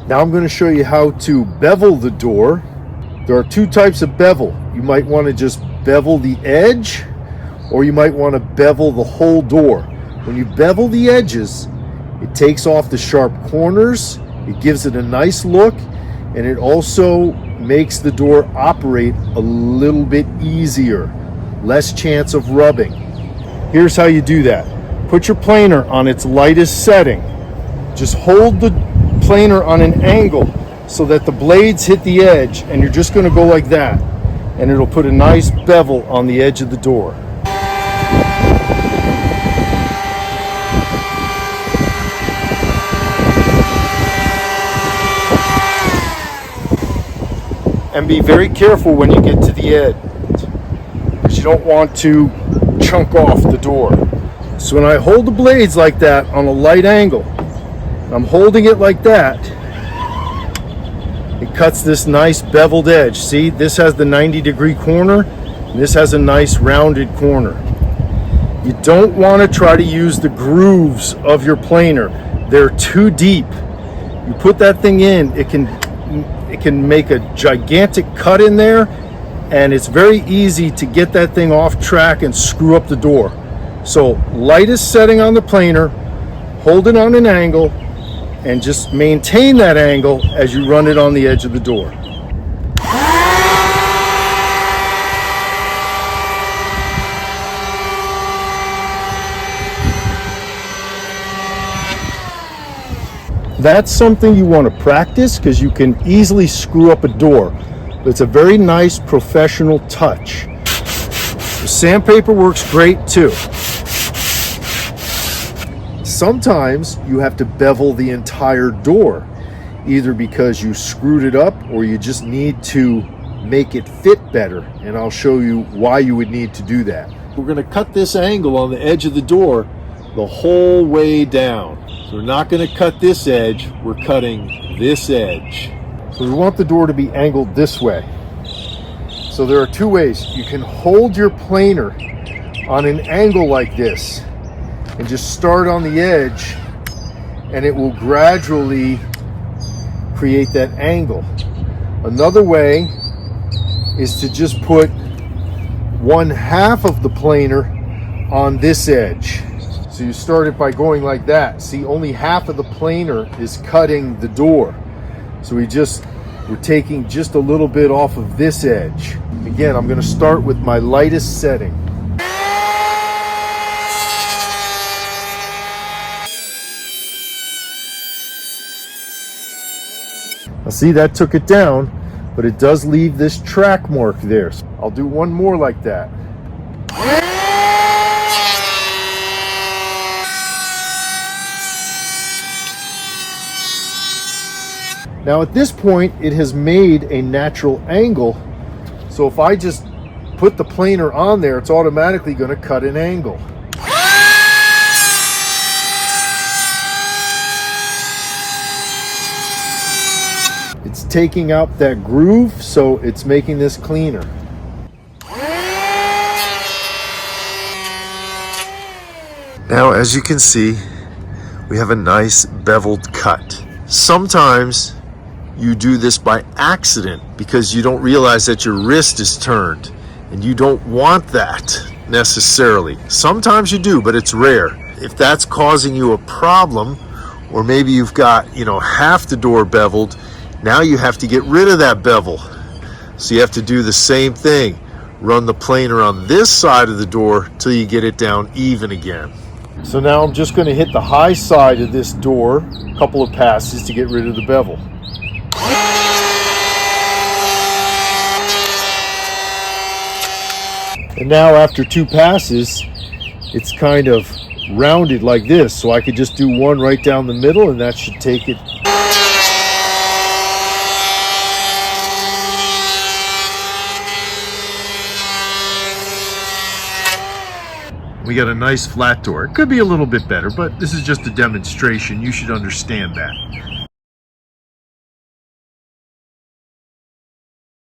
Now I'm going to show you how to bevel the door. There are two types of bevel. You might want to just bevel the edge, or you might want to bevel the whole door. When you bevel the edges, it takes off the sharp corners, it gives it a nice look, and it also makes the door operate a little bit easier, less chance of rubbing. Here's how you do that. Put your planer on its lightest setting. Just hold the planer on an angle so that the blades hit the edge, and you're just going to go like that, and it'll put a nice bevel on the edge of the door. And be very careful when you get to the edge, because you don't want to chunk off the door. So when I hold the blades like that on a light angle, I'm holding it like that, it cuts this nice beveled edge. See, this has the 90-degree corner, and this has a nice rounded corner. You don't want to try to use the grooves of your planer. They're too deep. You put that thing in, it can make a gigantic cut in there, and it's very easy to get that thing off track and screw up the door. So lightest setting on the planer, hold it on an angle, and just maintain that angle as you run it on the edge of the door. That's something you want to practice, because you can easily screw up a door. It's a very nice professional touch. The sandpaper works great too. Sometimes you have to bevel the entire door, either because you screwed it up or you just need to make it fit better, and I'll show you why you would need to do that. We're going to cut this angle on the edge of the door the whole way down. So we're not going to cut this edge, we're cutting this edge. So we want the door to be angled this way. So there are two ways. You can hold your planer on an angle like this and just start on the edge, and it will gradually create that angle. Another way is to just put 1/2 of the planer on this edge. So you start it by going like that. See, only half of the planer is cutting the door. So we're taking just a little bit off of this edge. Again, I'm going to start with my lightest setting. Now see, that took it down, but it does leave this track mark there. So I'll do one more like that. Now at this point, it has made a natural angle. So if I just put the planer on there, it's automatically going to cut an angle. It's taking out that groove, so it's making this cleaner. Now, as you can see, we have a nice beveled cut. Sometimes you do this by accident because you don't realize that your wrist is turned, and you don't want that necessarily. Sometimes you do, but it's rare. If that's causing you a problem, or maybe you've got, half the door beveled, now you have to get rid of that bevel. So you have to do the same thing. Run the planer on this side of the door till you get it down even again. So now I'm just going to hit the high side of this door a couple of passes to get rid of the bevel. And now after 2 passes, it's kind of rounded like this, so I could just do one right down the middle, and that should take it. We got a nice flat door. It could be a little bit better, but this is just a demonstration. You should understand that.